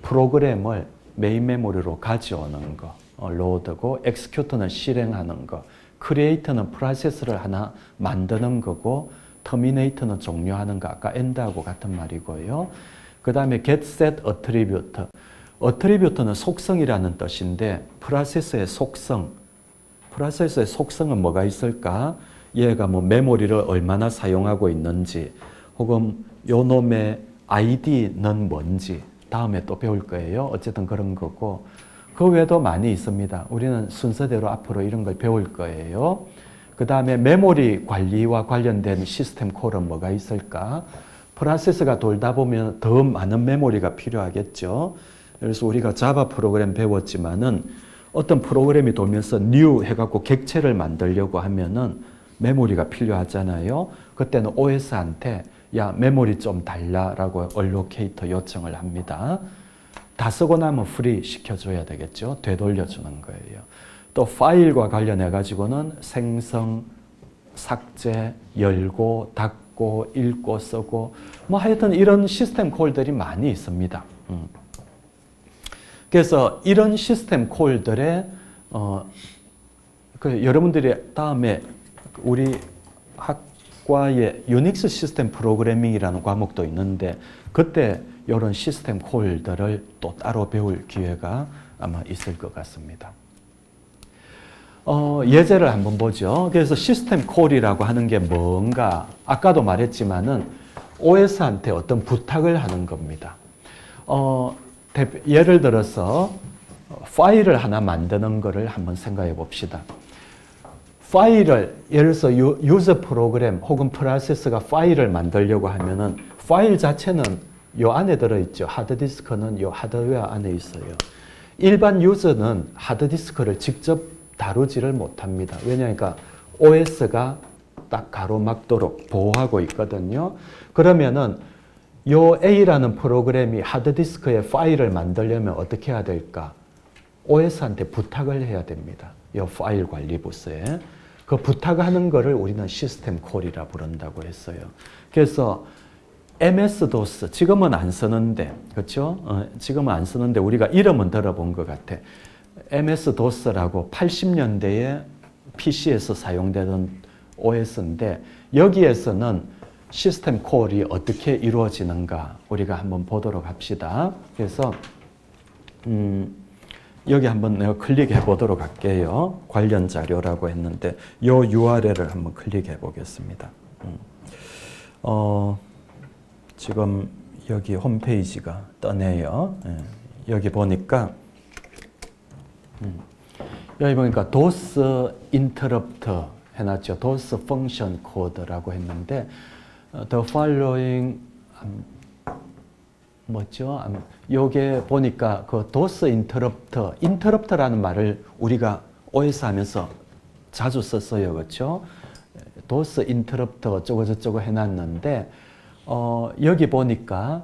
[SPEAKER 1] 프로그램을 메인 메모리로 가져오는 거, load고, execute는 실행하는 거, create는 프로세서를 하나 만드는 거고, terminate는 종료하는 거, 아까 end하고 같은 말이고요. 그 다음에 get, set, attribute. attribute는 속성이라는 뜻인데 프로세서의 속성은 뭐가 있을까? 얘가 뭐 메모리를 얼마나 사용하고 있는지, 혹은 요 놈의 ID는 뭔지 다음에 또 배울 거예요. 어쨌든 그런 거고, 그 외에도 많이 있습니다. 우리는 순서대로 앞으로 이런 걸 배울 거예요. 그 다음에 메모리 관리와 관련된 시스템 콜은 뭐가 있을까? 프로세서가 돌다 보면 더 많은 메모리가 필요하겠죠. 그래서 우리가 자바 프로그램 배웠지만은 어떤 프로그램이 돌면서 new 해갖고 객체를 만들려고 하면은 메모리가 필요하잖아요. 그때는 OS한테 야, 메모리 좀 달라라고 allocator 요청을 합니다. 다 쓰고 나면 free 시켜줘야 되겠죠. 되돌려주는 거예요. 또 파일과 관련해 가지고는 생성, 삭제, 열고, 닫고, 읽고, 쓰고, 뭐 하여튼 이런 시스템 콜들이 많이 있습니다. 그래서 이런 시스템 콜들의 여러분들이 다음에 우리 학과에 유닉스 시스템 프로그래밍이라는 과목도 있는데, 그때 이런 시스템 콜들을 또 따로 배울 기회가 아마 있을 것 같습니다. 예제를 한번 보죠. 그래서 시스템 콜이라고 하는 게 뭔가 아까도 말했지만은 OS한테 어떤 부탁을 하는 겁니다. 예를 들어서 파일을 하나 만드는 것을 한번 생각해 봅시다. 파일을 예를 들어서 유저 프로그램 혹은 프로세스가 파일을 만들려고 하면은 파일 자체는 요 안에 들어있죠. 하드디스크는 요 하드웨어 안에 있어요. 일반 유저는 하드디스크를 직접 다루지를 못합니다. 왜냐하니까 OS가 딱 가로막도록 보호하고 있거든요. 그러면은 요 A라는 프로그램이 하드디스크에 파일을 만들려면 어떻게 해야 될까? OS한테 부탁을 해야 됩니다. 이 파일 관리 부서에. 그 부탁하는 거를 우리는 시스템 콜이라 부른다고 했어요. 그래서 MS-DOS, 지금은 안 쓰는데, 그렇죠? 지금은 안 쓰는데 우리가 이름은 들어본 것 같아. MS-DOS라고 80년대에 PC에서 사용되던 OS인데 여기에서는 시스템 콜이 어떻게 이루어지는가 우리가 한번 보도록 합시다. 그래서 여기 한번 내가 클릭해 보도록 할게요. 관련 자료라고 했는데 이 URL을 한번 클릭해 보겠습니다. 지금 여기 홈페이지가 뜨네요. 여기 보니까 여기 보니까 DOS interrupt 해놨죠. DOS function code라고 했는데 the following 뭐죠? 요게 보니까 그 DOS interrupt라는 말을 우리가 OS 하면서 자주 썼어요. 그렇죠? DOS interrupt 어쩌고 저쩌고 해놨는데 여기 보니까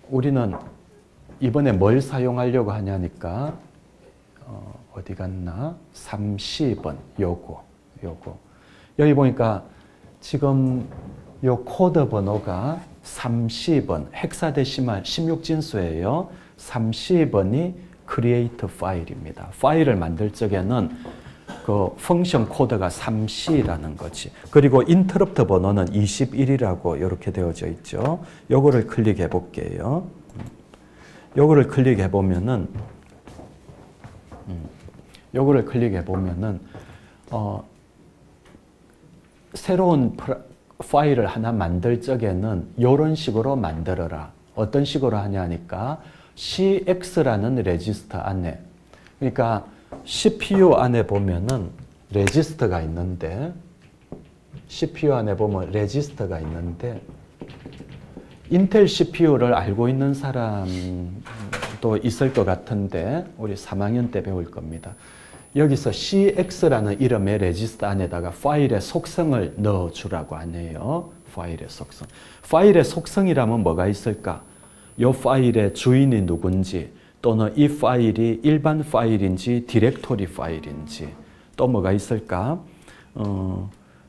[SPEAKER 1] 우리는 이번에 뭘 사용하려고 하냐니까 어디 갔나? 30번 요거 여기 보니까 지금 요 코드 번호가 30번 헥사데시말 16진수예요. 30번이 create 파일입니다. 파일을 만들 적에는 그 펑션 코드가 3C라는 거지. 그리고 인터럽트 번호는 21이라고 이렇게 되어져 있죠. 요거를 클릭해 볼게요. 요거를 클릭해 보면은 새로운 파일을 하나 만들 적에는 이런 식으로 만들어라. 어떤 식으로 하냐니까 CX라는 레지스터 안에, 그러니까 CPU 안에 보면은 레지스터가 있는데 인텔 CPU를 알고 있는 사람도 있을 것 같은데 우리 3학년 때 배울 겁니다. 여기서 CX라는 이름의 레지스터 안에다가 파일의 속성을 넣어주라고 하네요. 파일의 속성. 파일의 속성이라면 뭐가 있을까? 이 파일의 주인이 누군지, 또는 이 파일이 일반 파일인지 디렉토리 파일인지, 또 뭐가 있을까?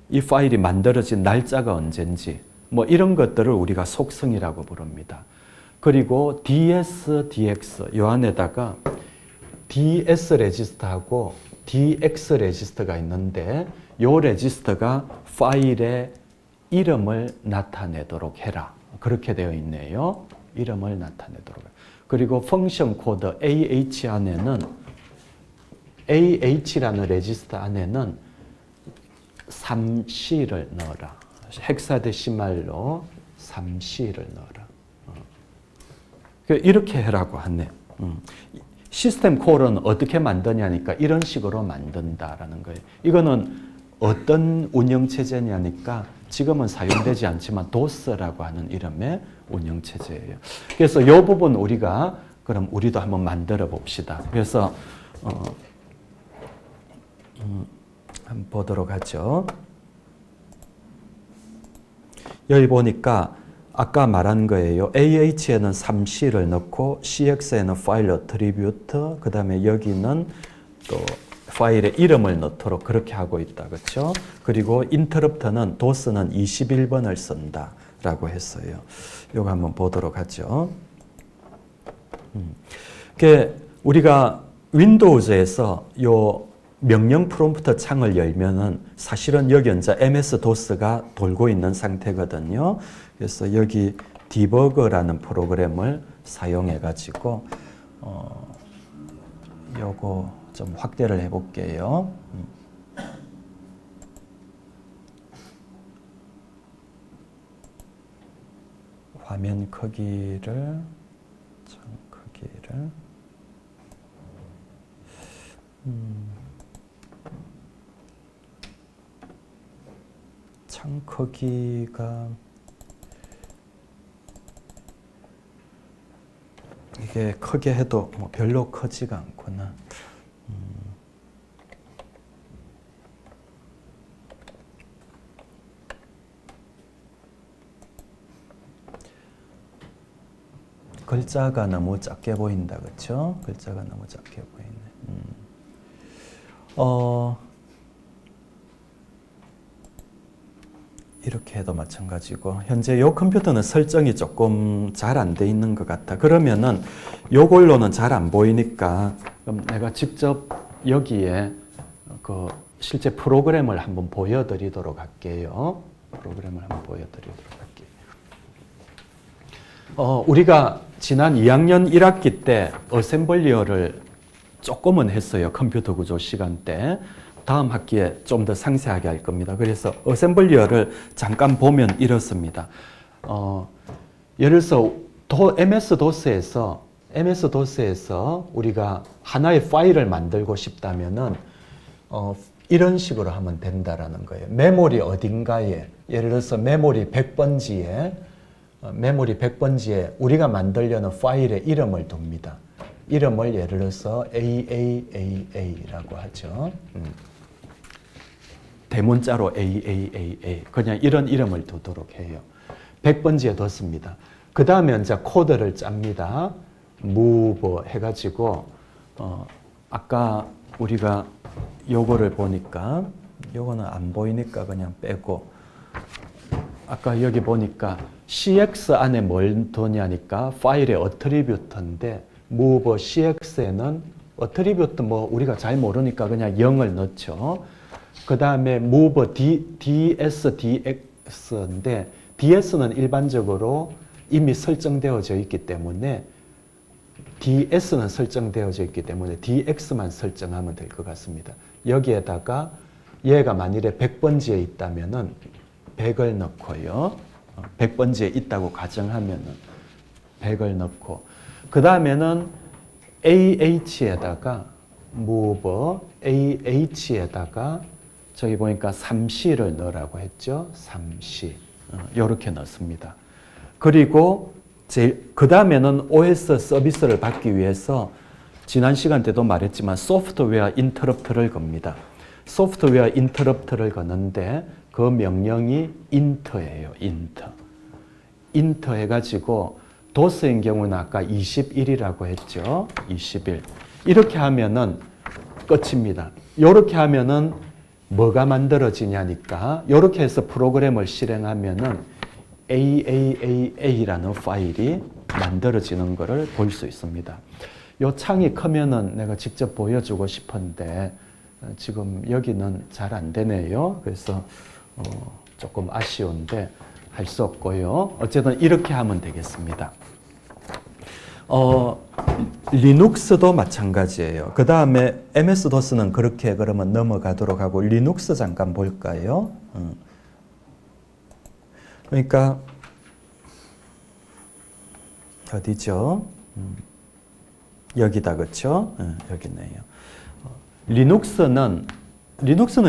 [SPEAKER 1] 이 파일이 만들어진 날짜가 언젠지, 뭐 이런 것들을 우리가 속성이라고 부릅니다. 그리고 DS, DX 이 안에다가 DS 레지스터하고 DX 레지스터가 있는데 이 레지스터가 파일의 이름을 나타내도록 해라. 그렇게 되어 있네요. 이름을 나타내도록. 그리고 펑션 코드 AH 안에는 AH라는 레지스터 안에는 3C를 넣어라. 헥사데시말로 3C를 넣어라. 이렇게 해라고 하네. 시스템 콜은 어떻게 만드냐니까 이런 식으로 만든다라는 거예요. 이거는 어떤 운영체제냐니까 지금은 사용되지 않지만 DOS라고 하는 이름의 운영체제예요. 그래서 이 부분 그럼 우리도 한번 만들어 봅시다. 그래서 한번 보도록 하죠. 여기 보니까 아까 말한 거예요. AH에는 3C를 넣고 CX에는 파일 어트리뷰트, 그 다음에 여기는 또 파일의 이름을 넣도록 그렇게 하고 있다. 그렇죠? 그리고 인터럽터는 DOS는 21번을 쓴다라고 했어요. 이거 한번 보도록 하죠. 우리가 윈도우즈에서 요 명령 프롬프트 창을 열면은 사실은 여기 이제 MS-DOS가 돌고 있는 상태거든요. 그래서 여기 디버거라는 프로그램을 사용해 가지고 요거 좀 확대를 해 볼게요. 화면 크기를 창 크기가 이게 크게 해도 뭐 별로 크지가 않구나. 글자가 너무 작게 보인다, 그렇죠? 글자가 너무 작게 보이네. 이렇게 해도 마찬가지고 현재 이 컴퓨터는 설정이 조금 잘 안 돼 있는 것 같아. 그러면은 요걸로는 잘 안 보이니까 그럼 내가 직접 여기에 그 실제 프로그램을 한번 보여드리도록 할게요. 우리가 지난 2학년 1학기 때 어셈블리어를 조금은 했어요. 컴퓨터 구조 시간 때. 다음 학기에 좀 더 상세하게 할 겁니다. 그래서 어셈블리어를 잠깐 보면 이렇습니다. 예를 들어서 MS-DOS에서 우리가 하나의 파일을 만들고 싶다면은 이런 식으로 하면 된다라는 거예요. 메모리 어딘가에, 예를 들어서 메모리 100번지에 우리가 만들려는 파일의 이름을 둡니다. 이름을 예를 들어서 AAAA라고 하죠. 대문자로 AAAA. 그냥 이런 이름을 두도록 해요. 100번지에 뒀습니다. 그 다음에 이제 코드를 짭니다. move 해가지고, 아까 우리가 요거를 보니까, 요거는 안 보이니까 그냥 빼고, 아까 여기 보니까 CX 안에 뭘 두냐니까 파일의 어트리뷰트인데, move CX에는 어트리뷰트 뭐 우리가 잘 모르니까 그냥 0을 넣죠. 그 다음에 move DS, DX인데 DS는 일반적으로 이미 설정되어져 있기 때문에 DS는 설정되어져 있기 때문에 DX만 설정하면 될 것 같습니다. 여기에다가 얘가 만일에 100번지에 있다면은 100을 넣고요. 100번지에 있다고 가정하면은 100을 넣고 그 다음에는 AH에다가 move AH에다가 저기 보니까 3C를 넣으라고 했죠. 3C. 이렇게 넣습니다. 그리고 그 다음에는 OS 서비스를 받기 위해서 지난 시간 때도 말했지만 소프트웨어 인터럽트를 겁니다. 소프트웨어 인터럽트를 거는데 그 명령이 int예요. int 해가지고 도스인 경우는 아까 21이라고 했죠. 21. 이렇게 하면은 끝입니다. 이렇게 하면은 뭐가 만들어지냐니까 이렇게 해서 프로그램을 실행하면은 AAAA라는 파일이 만들어지는 것을 볼 수 있습니다. 이 창이 크면은 내가 직접 보여주고 싶은데 지금 여기는 잘 안 되네요. 그래서 조금 아쉬운데 할 수 없고요. 어쨌든 이렇게 하면 되겠습니다. 리눅스도 마찬가지예요. 그 다음에 MS-DOS는 그렇게 그러면 넘어가도록 하고 리눅스 잠깐 볼까요? 그러니까 어디죠? 여기다 그렇죠? 여기 있네요. 리눅스는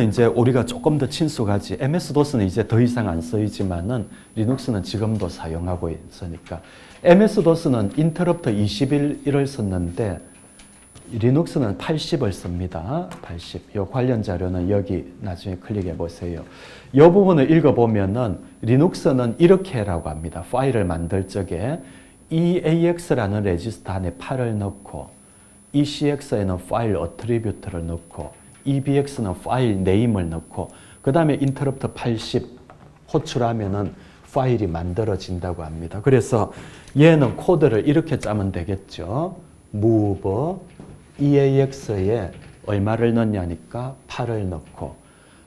[SPEAKER 1] 이제 우리가 조금 더 친숙하지. MS-DOS는 이제 더 이상 안 쓰이지만은 리눅스는 지금도 사용하고 있으니까. MS-DOS는 인터럽트 21을 썼는데 리눅스는 80을 씁니다. 80. 요 관련 자료는 여기 나중에 클릭해 보세요. 이 부분을 읽어보면은 리눅스는 이렇게 라고 합니다. 파일을 만들 적에 EAX라는 레지스터 안에 8을 넣고 ECX에는 파일 어트리뷰트를 넣고 EBX는 파일 네임을 넣고 그 다음에 인터럽트 80 호출하면은 파일이 만들어진다고 합니다. 그래서 얘는 코드를 이렇게 짜면 되겠죠. move EAX에 얼마를 넣냐니까 8을 넣고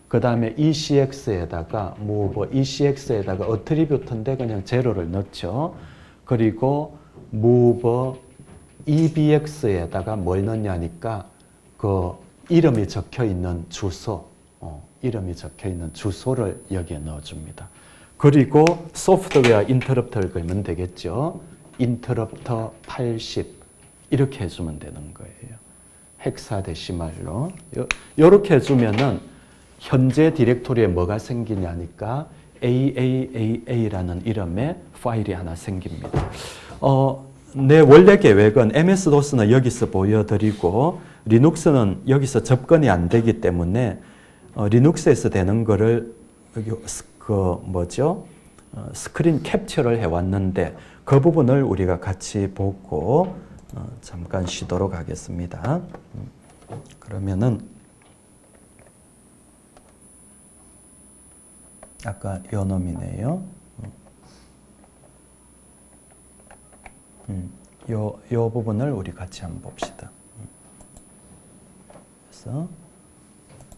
[SPEAKER 1] 그 다음에 ECX에다가 move ECX에다가 attribute인데 그냥 제로를 넣죠. 그리고 move EBX에다가 뭘 넣냐니까 그 이름이 적혀 있는 주소, 이름이 적혀 있는 주소를 여기에 넣어줍니다. 그리고 소프트웨어 인터럽터를 걸면 되겠죠. 인터럽터 80 이렇게 해주면 되는 거예요. 헥사데시말로 이렇게 해주면은 현재 디렉토리에 뭐가 생기냐니까 AAAA라는 이름의 파일이 하나 생깁니다. 내 원래 계획은 MS-DOS는 여기서 보여드리고 리눅스는 여기서 접근이 안 되기 때문에 리눅스에서 되는 거를 여기 스크린 캡처를 해왔는데 그 부분을 우리가 같이 보고 잠깐 쉬도록 하겠습니다. 그러면은 아까 요 놈이네요. 요 부분을 우리 같이 한번 봅시다. 그래서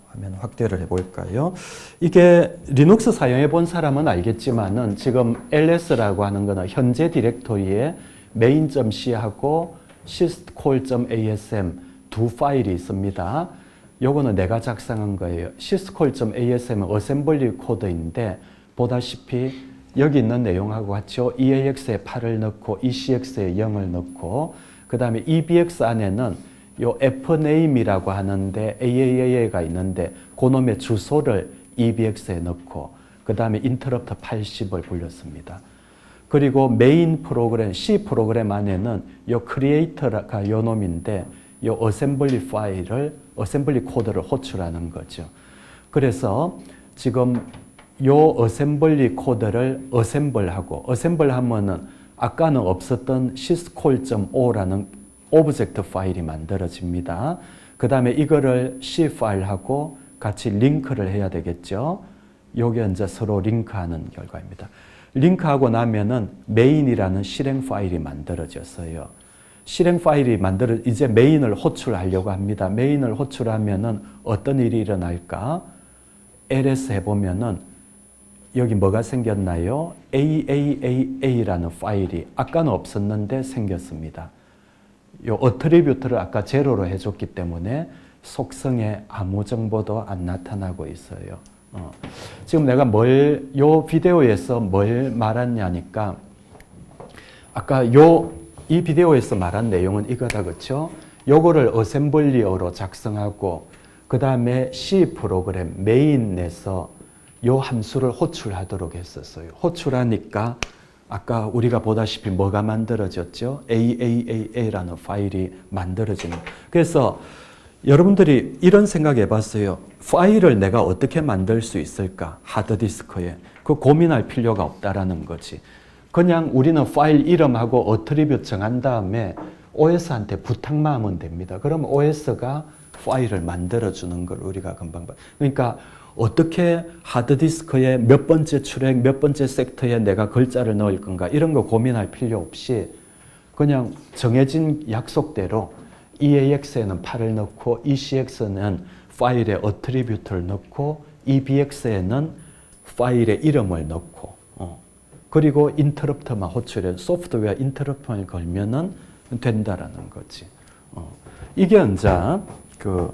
[SPEAKER 1] 화면 확대를 해볼까요? 이게 리눅스 사용해 본 사람은 알겠지만은 지금 ls라고 하는 거는 현재 디렉토리에 main.c하고 syscall.asm 두 파일이 있습니다. 요거는 내가 작성한 거예요. syscall.asm은 어셈블리 코드인데 보다시피 여기 있는 내용하고 같죠. EAX에 8을 넣고 ECX에 0을 넣고 그 다음에 EBX 안에는 요 fname이라고 하는데 AAA가 있는데 그놈의 주소를 EBX에 넣고 그 다음에 interrupt 80을 불렸습니다. 그리고 메인 프로그램, C 프로그램 안에는 요 creator가 요 놈인데 요 어셈블리 파일을, 어셈블리 코드를 호출하는 거죠. 그래서 지금 요 어셈블리 코드를 어셈블하고, 어셈블 하면은 아까는 없었던 syscall.o라는 오브젝트 파일이 만들어집니다. 그 다음에 이거를 C 파일하고 같이 링크를 해야 되겠죠. 요게 이제 서로 링크하는 결과입니다. 링크하고 나면은 메인이라는 실행 파일이 만들어졌어요. 실행 파일이 이제 메인을 호출하려고 합니다. 메인을 호출하면은 어떤 일이 일어날까? ls 해보면은 여기 뭐가 생겼나요? AAAA라는 파일이 아까는 없었는데 생겼습니다. 요 어트리뷰트를 아까 제로로 해줬기 때문에 속성에 아무 정보도 안 나타나고 있어요. 지금 내가 요 비디오에서 뭘 말했냐니까 아까 이 비디오에서 말한 내용은 이거다, 그렇죠? 요거를 어셈블리어로 작성하고 그 다음에 C 프로그램 메인 내서 요 함수를 호출하도록 했었어요. 호출하니까 아까 우리가 보다시피 뭐가 만들어졌죠? AAAA라는 파일이 만들어지는. 그래서 여러분들이 이런 생각 해봤어요. 파일을 내가 어떻게 만들 수 있을까? 하드디스크에. 그 고민할 필요가 없다라는 거지. 그냥 우리는 파일 이름하고 어트리뷰트 정한 다음에 OS한테 부탁만 하면 됩니다. 그럼 OS가 파일을 만들어주는 걸 우리가 금방 봐. 그러니까 어떻게 하드디스크에 몇 번째 출력, 몇 번째 섹터에 내가 글자를 넣을 건가 이런 거 고민할 필요 없이 그냥 정해진 약속대로 EAX에는 8을 넣고 ECX는 파일에 어트리뷰트를 넣고 EBX에는 파일의 이름을 넣고 그리고 인터럽터만 호출해 소프트웨어 인터럽터를 걸면은 된다라는 거지. 이게 이제 그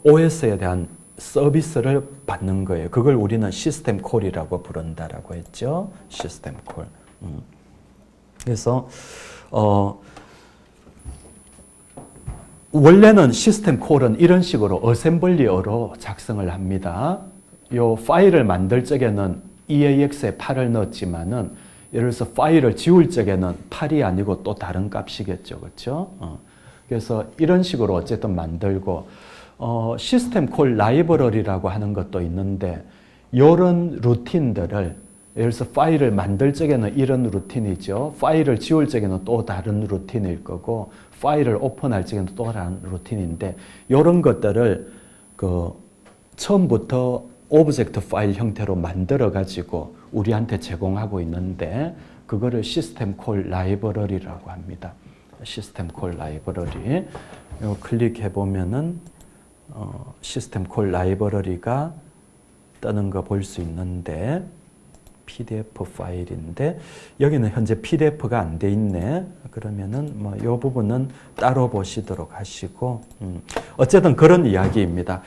[SPEAKER 1] OS에 대한 서비스를 받는 거예요. 그걸 우리는 시스템 콜이라고 부른다라고 했죠. 시스템 콜. 그래서 원래는 시스템 콜은 이런 식으로 어셈블리어로 작성을 합니다. 요 파일을 만들 적에는 EAX에 8을 넣었지만은 예를 들어서 파일을 지울 적에는 8이 아니고 또 다른 값이겠죠. 그렇죠? 그래서 이런 식으로 어쨌든 만들고 시스템 콜 라이브러리라고 하는 것도 있는데 이런 루틴들을 예를 들어서 파일을 만들 적에는 이런 루틴이죠. 파일을 지울 적에는 또 다른 루틴일 거고 파일을 오픈할 적에는 또 다른 루틴인데 이런 것들을 처음부터 오브젝트 파일 형태로 만들어 가지고 우리한테 제공하고 있는데 그거를 시스템 콜 라이브러리라고 합니다. 시스템 콜 라이브러리. 이거 클릭해 보면은 시스템 콜 라이브러리가 뜨는 거 볼 수 있는데 PDF 파일인데 여기는 현재 PDF가 안 돼 있네. 그러면은 뭐 이 부분은 따로 보시도록 하시고 어쨌든 그런 이야기입니다.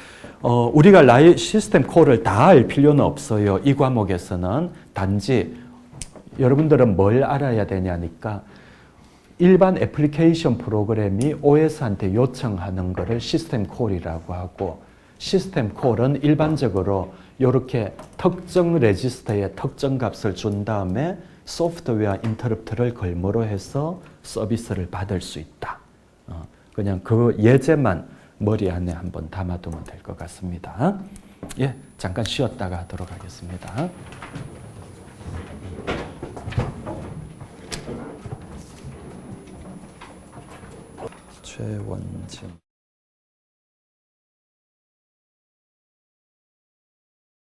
[SPEAKER 1] 우리가 시스템 콜을 다 알 필요는 없어요. 이 과목에서는 단지 여러분들은 뭘 알아야 되냐니까 일반 애플리케이션 프로그램이 OS한테 요청하는 것을 시스템 콜이라고 하고 시스템 콜은 일반적으로 이렇게 특정 레지스터에 특정 값을 준 다음에 소프트웨어 인터럽트를 걸모로 해서 서비스를 받을 수 있다. 그냥 그 예제만 머리 안에 한번 담아두면 될 것 같습니다. 예, 잠깐 쉬었다가 하도록 하겠습니다. 최원진